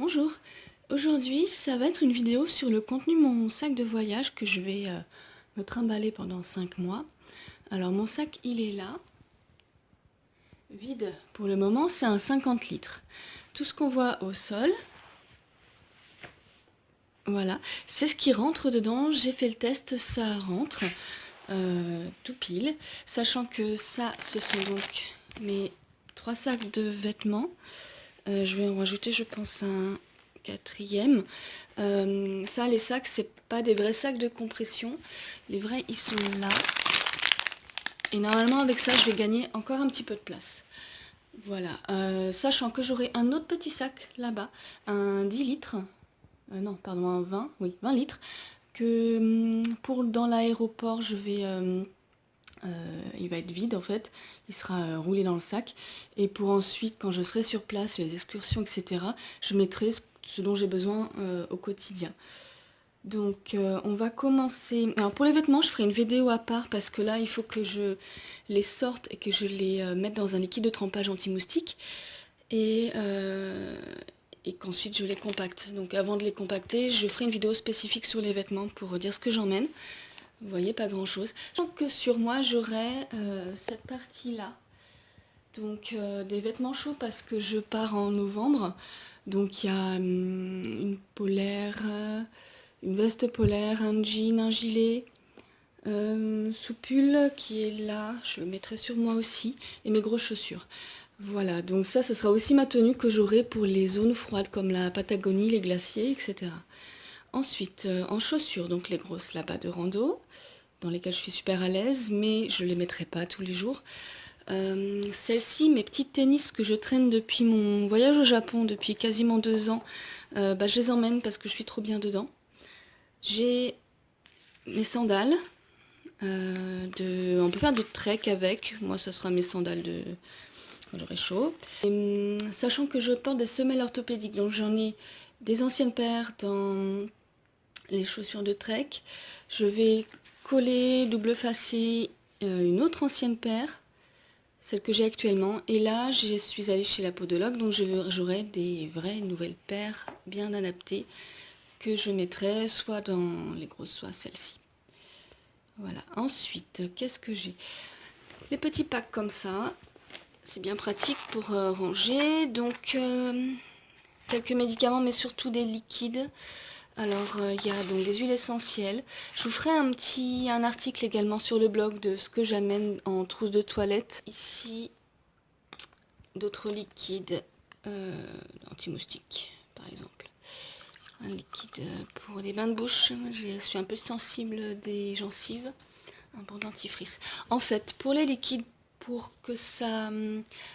Bonjour, aujourd'hui ça va être une vidéo sur le contenu de mon sac de voyage que je vais me trimballer pendant 5 mois. Alors mon sac il est là, vide pour le moment, c'est un 50 litres. Tout ce qu'on voit au sol, voilà, c'est ce qui rentre dedans. J'ai fait le test, ça rentre tout pile, sachant que ça ce sont donc mes 3 sacs de vêtements. Je vais en rajouter je pense un quatrième. Ça, les sacs, c'est pas des vrais sacs de compression. Les vrais, ils sont là. Et normalement, avec ça, je vais gagner encore un petit peu de place. Voilà. Sachant que j'aurai un autre petit sac là-bas, un 10 litres. Non, pardon, un 20. Oui, 20 litres. Que pour dans l'aéroport, je vais... il va être vide en fait, il sera roulé dans le sac, et pour ensuite quand je serai sur place, les excursions etc, je mettrai ce dont j'ai besoin au quotidien. Donc on va commencer, alors pour les vêtements je ferai une vidéo à part parce que là il faut que je les sorte et que je les mette dans un liquide de trempage anti-moustique et qu'ensuite je les compacte. Donc avant de les compacter, je ferai une vidéo spécifique sur les vêtements pour dire ce que j'emmène. Vous voyez, pas grand chose. Donc que sur moi j'aurai cette partie là, donc des vêtements chauds parce que je pars en novembre. Donc il y a une polaire, une veste polaire, un jean, un gilet, soupule qui est là, je le mettrai sur moi aussi, et mes grosses chaussures. Voilà, donc ça sera aussi ma tenue que j'aurai pour les zones froides comme la Patagonie, les glaciers, etc. Ensuite, en chaussures, donc les grosses là-bas de rando, dans lesquelles je suis super à l'aise, mais je ne les mettrai pas tous les jours. Celles-ci, mes petites tennis que je traîne depuis mon voyage au Japon, depuis quasiment 2 ans, je les emmène parce que je suis trop bien dedans. J'ai mes sandales, on peut faire du trek avec, moi ce sera mes sandales de quand j'aurai chaud. Et, sachant que je porte des semelles orthopédiques, donc j'en ai des anciennes paires dans les chaussures de trek. Je vais coller, double facer une autre ancienne paire, celle que j'ai actuellement. Et là, je suis allée chez la podologue, donc j'aurai des vraies nouvelles paires bien adaptées que je mettrai soit dans les grosses, soit celle-ci. Voilà. Ensuite, qu'est-ce que j'ai? Les petits packs comme ça, c'est bien pratique pour ranger. Donc, quelques médicaments, mais surtout des liquides. Alors, il y a donc des huiles essentielles. Je vous ferai un article également sur le blog de ce que j'amène en trousse de toilette. Ici, d'autres liquides anti-moustiques, par exemple. Un liquide pour les bains de bouche. Je suis un peu sensible des gencives. Un bon dentifrice. En fait, pour les liquides, pour que ça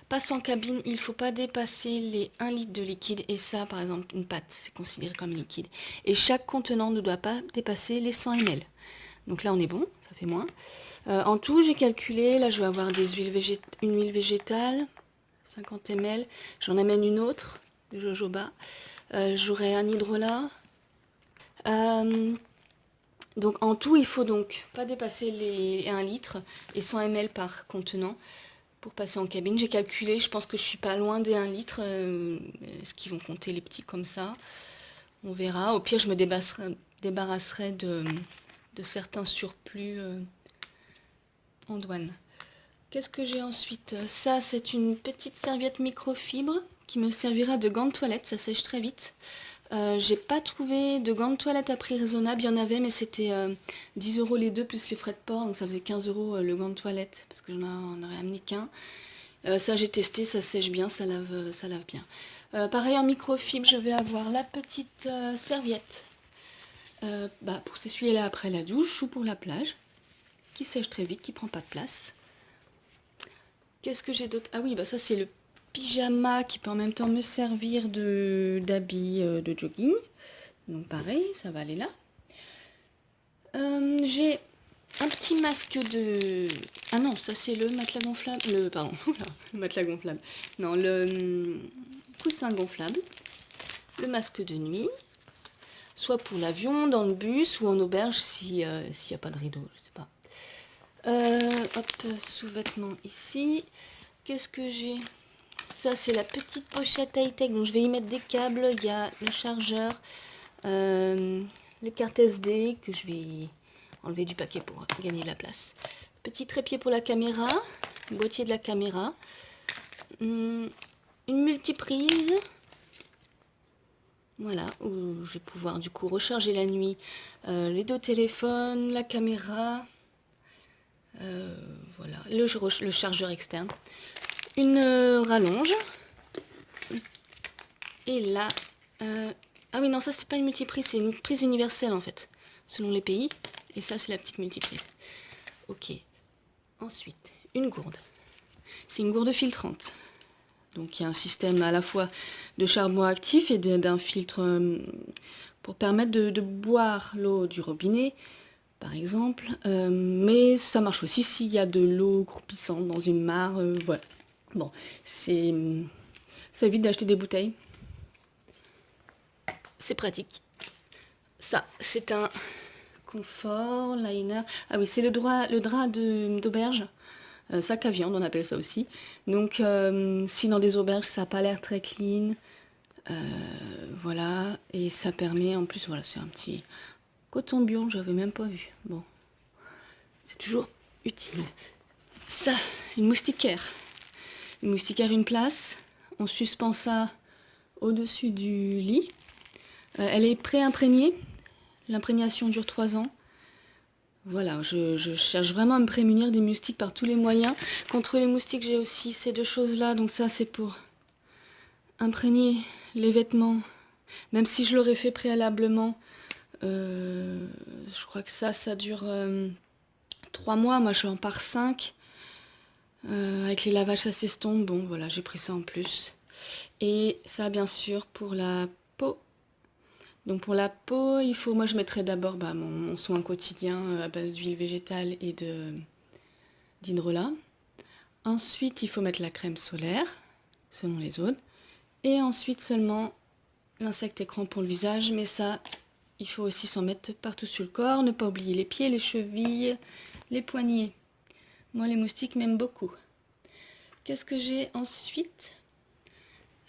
passe en cabine, il ne faut pas dépasser les 1 litre de liquide. Et ça, par exemple, une pâte, c'est considéré comme liquide. Et chaque contenant ne doit pas dépasser les 100 ml. Donc là, on est bon, ça fait moins. En tout, j'ai calculé, là, je vais avoir une huile végétale, 50 ml. J'en amène une autre, de jojoba. J'aurai un hydrolat. Donc en tout, il faut donc pas dépasser les 1 litre et 100 ml par contenant pour passer en cabine. J'ai calculé, je pense que je suis pas loin des 1 litre. Est-ce qu'ils vont compter les petits comme ça? On verra. Au pire, je me débarrasserai de certains surplus en douane. Qu'est-ce que j'ai ensuite? Ça, c'est une petite serviette microfibre qui me servira de gant de toilette. Ça sèche très vite. J'ai pas trouvé de gants de toilette à prix raisonnable, il y en avait mais c'était 10 € les deux plus les frais de port, donc ça faisait 15 € le gant de toilette parce que j'en aurais amené qu'un. Ça j'ai testé, ça sèche bien, ça lave bien. Pareil en microfibre, je vais avoir la petite serviette pour s'essuyer là après la douche ou pour la plage, qui sèche très vite, qui prend pas de place. Qu'est-ce que j'ai d'autre? Ah oui, ça c'est le pyjama qui peut en même temps me servir d'habit de jogging. Donc pareil, ça va aller là. J'ai un petit masque de... Ah non, ça c'est le matelas gonflable. Pardon, le matelas gonflable. Non, le coussin gonflable. Le masque de nuit. Soit pour l'avion, dans le bus ou en auberge s'il n'y a pas de rideau, je sais pas. Hop, sous-vêtements ici. Qu'est-ce que j'ai? Ça c'est la petite pochette high-tech, donc je vais y mettre des câbles, il y a le chargeur, les cartes SD que je vais enlever du paquet pour gagner de la place. Petit trépied pour la caméra, boîtier de la caméra, une multiprise, voilà, où je vais pouvoir du coup recharger la nuit les deux téléphones, la caméra, voilà, le chargeur externe, une rallonge, et là, ah oui non, ça c'est pas une multiprise, c'est une prise universelle en fait, selon les pays, et ça c'est la petite multiprise. Ok, ensuite, une gourde, c'est une gourde filtrante. Donc il y a un système à la fois de charbon actif et d'un filtre pour permettre de boire l'eau du robinet, par exemple. Mais ça marche aussi s'il y a de l'eau croupissante dans une mare. Voilà. Bon, ça évite d'acheter des bouteilles. C'est pratique. Ça, c'est un confort, liner. Ah oui, c'est le drap d'auberge. Sac à viande, on appelle ça aussi. Donc, si dans des auberges, ça n'a pas l'air très clean, voilà, et ça permet, en plus, voilà, c'est un petit coton bio, j'avais même pas vu. Bon, c'est toujours utile. Ça, une moustiquaire. Une moustiquaire, une place. On suspend ça au-dessus du lit. Elle est pré-imprégnée. L'imprégnation dure 3 ans. Voilà, je cherche vraiment à me prémunir des moustiques par tous les moyens. Contre les moustiques, j'ai aussi ces deux choses-là. Donc ça, c'est pour imprégner les vêtements. Même si je l'aurais fait préalablement, je crois que ça dure 3 mois. Moi, je suis en par 5. Avec les lavages, ça s'estompe. Bon, voilà, j'ai pris ça en plus. Et ça, bien sûr, pour la peau. Donc pour la peau, moi je mettrai d'abord mon soin quotidien à base d'huile végétale et d'hydrolat. Ensuite, il faut mettre la crème solaire, selon les zones. Et ensuite seulement l'insecte écran pour le visage. Mais ça, il faut aussi s'en mettre partout sur le corps. Ne pas oublier les pieds, les chevilles, les poignets. Moi, les moustiques m'aiment beaucoup. Qu'est-ce que j'ai ensuite?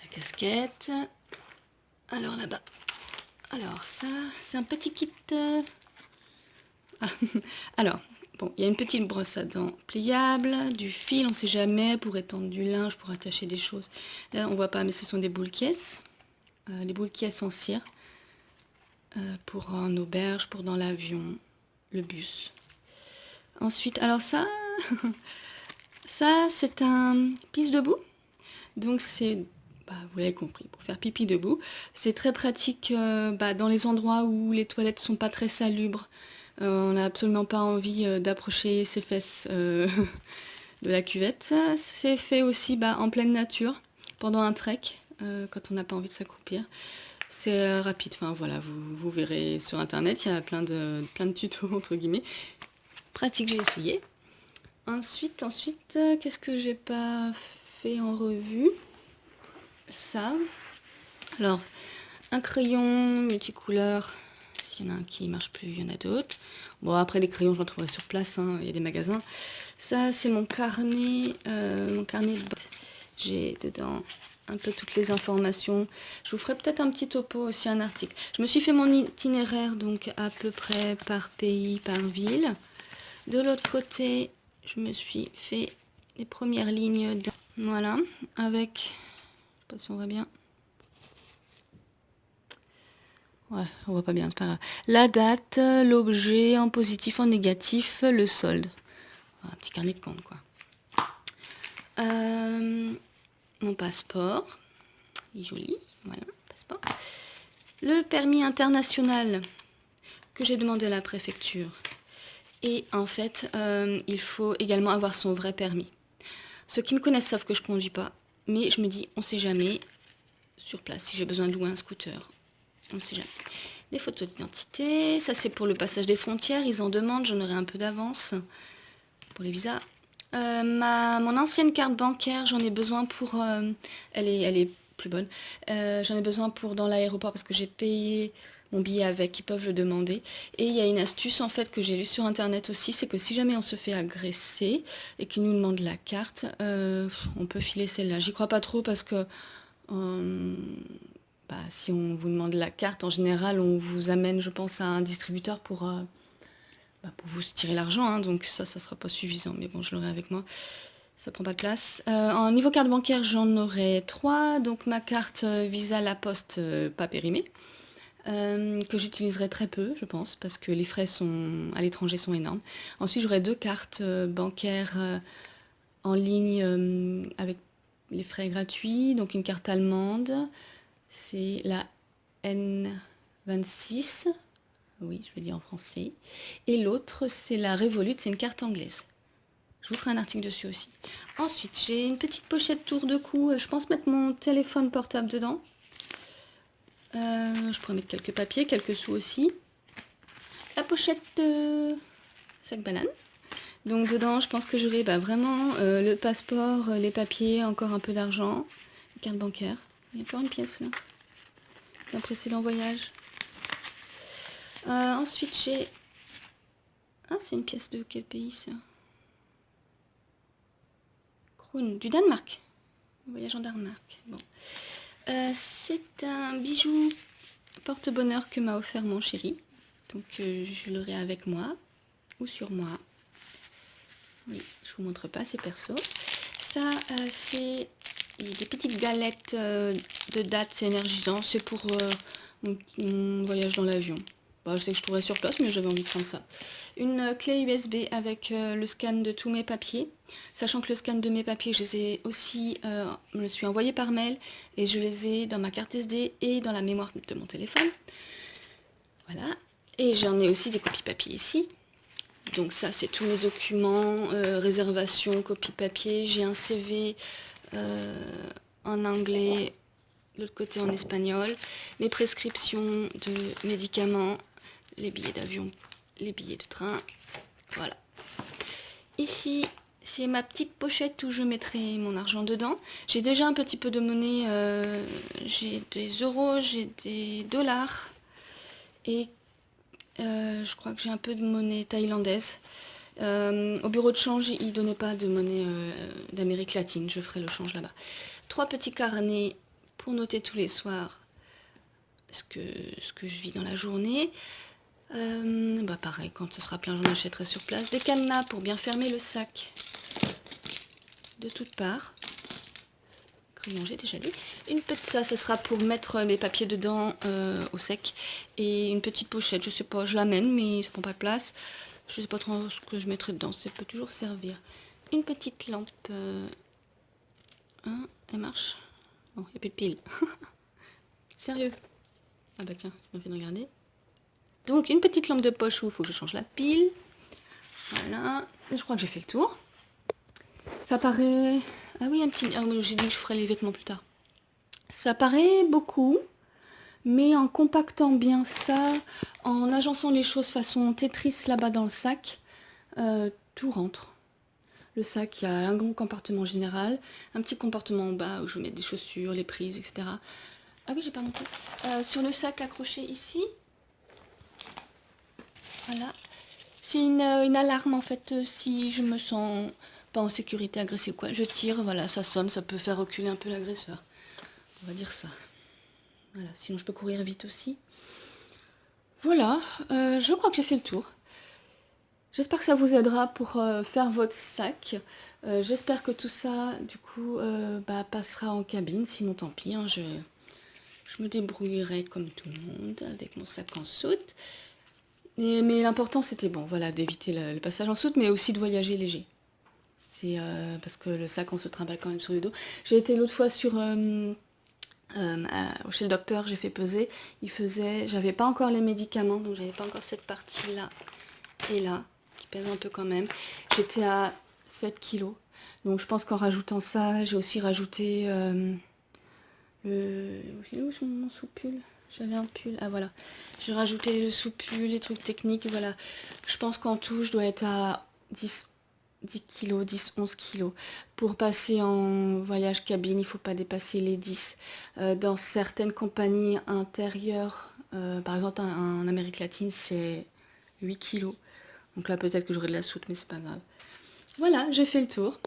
La casquette. Alors là-bas. Alors ça, c'est un petit kit. Ah, alors, bon, il y a une petite brosse à dents pliable, du fil, on ne sait jamais, pour étendre du linge, pour attacher des choses. Là, on ne voit pas, mais ce sont des boules caisses. Les boules caisses en cire. Pour en auberge, pour dans l'avion, le bus. Ensuite, alors ça, ça c'est un pisse debout. Donc c'est, vous l'avez compris, pour faire pipi debout. C'est très pratique dans les endroits où les toilettes sont pas très salubres. On n'a absolument pas envie d'approcher ses fesses de la cuvette. C'est fait aussi en pleine nature, pendant un trek, quand on n'a pas envie de s'accroupir. C'est rapide, enfin voilà, vous verrez sur internet, il y a plein de tutos entre guillemets. Pratique, j'ai essayé. Ensuite, qu'est-ce que j'ai pas fait en revue? Ça. Alors, un crayon multicouleur. S'il y en a un qui marche plus, il y en a d'autres. Bon, après les crayons, je en trouverai sur place, hein, il y a des magasins. Ça, c'est mon carnet de bord. J'ai dedans un peu toutes les informations. Je vous ferai peut-être un petit topo aussi, un article. Je me suis fait mon itinéraire, donc à peu près par pays, par ville. De l'autre côté, je me suis fait les premières lignes. Voilà, avec, je sais pas si on voit bien. Ouais, on voit pas bien, c'est pas grave. La date, l'objet, en positif, en négatif, le solde. Un petit carnet de compte, quoi. Mon passeport. Il est joli, voilà, passeport. Le permis international que j'ai demandé à la préfecture. Et en fait, il faut également avoir son vrai permis. Ceux qui me connaissent savent que je ne conduis pas, mais je me dis, on ne sait jamais, sur place, si j'ai besoin de louer un scooter, on ne sait jamais. Des photos d'identité, ça c'est pour le passage des frontières, ils en demandent, j'en aurai un peu d'avance pour les visas. Mon ancienne carte bancaire, j'en ai besoin pour... elle est plus bonne. J'en ai besoin pour dans l'aéroport parce que j'ai payé mon billet avec, ils peuvent le demander. Et il y a une astuce en fait que j'ai lue sur internet aussi, c'est que si jamais on se fait agresser et qu'ils nous demandent la carte, on peut filer celle-là. J'y crois pas trop parce que si on vous demande la carte, en général, on vous amène, je pense, à un distributeur pour vous tirer l'argent, hein, donc ça sera pas suffisant, mais bon, je l'aurai avec moi. Ça prend pas de place. En niveau carte bancaire, j'en aurai 3. Donc ma carte Visa La Poste pas périmée, que j'utiliserai très peu, je pense, parce que les frais à l'étranger sont énormes. Ensuite, j'aurai 2 cartes bancaires en ligne avec les frais gratuits. Donc une carte allemande, c'est la N26. Oui, je vais dire en français. Et l'autre, c'est la Revolut, c'est une carte anglaise. Je vous ferai un article dessus aussi. Ensuite, j'ai une petite pochette tour de cou. Je pense mettre mon téléphone portable dedans. Je pourrais mettre quelques papiers, quelques sous aussi. La pochette sac banane. Donc dedans, je pense que j'aurai vraiment le passeport, les papiers, encore un peu d'argent, carte bancaire. Il y a encore une pièce là. D'un précédent voyage. Ensuite, j'ai... Ah, c'est une pièce de quel pays ça? Du Danemark. Voyage en Danemark. Bon. C'est un bijou porte-bonheur que m'a offert mon chéri. Donc je l'aurai avec moi ou sur moi. Oui, je vous montre pas, c'est perso. Ça, c'est des petites galettes de date, c'est énergisant. C'est pour mon voyage dans l'avion. Je sais que je trouverai sur place, mais j'avais envie de prendre ça. Une clé USB avec le scan de tous mes papiers. Sachant que le scan de mes papiers, je les ai aussi, me le suis envoyé par mail. Et je les ai dans ma carte SD et dans la mémoire de mon téléphone. Voilà. Et j'en ai aussi des copies papier ici. Donc ça, c'est tous mes documents, réservation, copie papier. J'ai un CV en anglais, de l'autre côté en espagnol. Mes prescriptions de médicaments. Les billets d'avion, les billets de train, voilà. Ici, c'est ma petite pochette où je mettrai mon argent dedans. J'ai déjà un petit peu de monnaie, j'ai des euros, j'ai des dollars et je crois que j'ai un peu de monnaie thaïlandaise. Au bureau de change, ils ne donnaient pas de monnaie d'Amérique latine, je ferai le change là-bas. 3 petits carnets pour noter tous les soirs ce que je vis dans la journée. Pareil, quand ce sera plein, j'en achèterai sur place. Des cadenas pour bien fermer le sac de toutes parts. Crayon, j'ai déjà dit. Ça sera pour mettre mes papiers dedans au sec. Et une petite pochette, je sais pas, je l'amène, mais ça prend pas de place. Je sais pas trop ce que je mettrai dedans, ça peut toujours servir. Une petite lampe. Elle marche. Bon, il n'y a plus de pile. Sérieux. Ah bah tiens, je me fais de regarder. Donc une petite lampe de poche où il faut que je change la pile. Voilà. Je crois que j'ai fait le tour. Ça paraît... Ah oui, un petit... Ah oui, j'ai dit que je ferais les vêtements plus tard. Ça paraît beaucoup, mais en compactant bien ça, en agençant les choses façon Tetris là-bas dans le sac, tout rentre. Le sac, il y a un grand compartiment général, un petit compartiment en bas où je mets des chaussures, les prises, etc. Ah oui, j'ai pas montré. Sur le sac accroché ici, voilà. C'est une alarme en fait, si je me sens pas en sécurité, agressée ou quoi. Je tire, voilà, ça sonne, ça peut faire reculer un peu l'agresseur. On va dire ça. Voilà, sinon je peux courir vite aussi. Voilà, je crois que j'ai fait le tour. J'espère que ça vous aidera pour faire votre sac. J'espère que tout ça, du coup, passera en cabine. Sinon, tant pis, hein, je me débrouillerai comme tout le monde avec mon sac en soute. Mais l'important, c'était d'éviter le passage en soute, mais aussi de voyager léger. C'est parce que le sac, on se trimballe quand même sur le dos. J'ai été l'autre fois chez le docteur, j'ai fait peser. J'avais pas encore les médicaments, donc j'avais pas encore cette partie-là et là, qui pèse un peu quand même. J'étais à 7 kilos. Donc je pense qu'en rajoutant ça, j'ai aussi rajouté où est mon sous-pull? J'avais un pull, ah voilà. J'ai rajouté le sous-pull, les trucs techniques, voilà. Je pense qu'en tout, je dois être à 10 kilos, 11 kilos. Pour passer en voyage cabine, il ne faut pas dépasser les 10. Dans certaines compagnies intérieures, Par exemple, en Amérique latine, c'est 8 kilos. Donc là, peut-être que j'aurai de la soude, mais c'est pas grave. Voilà, j'ai fait le tour.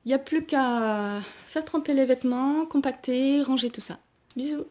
Il n'y a plus qu'à faire tremper les vêtements, compacter, ranger tout ça. Bisous!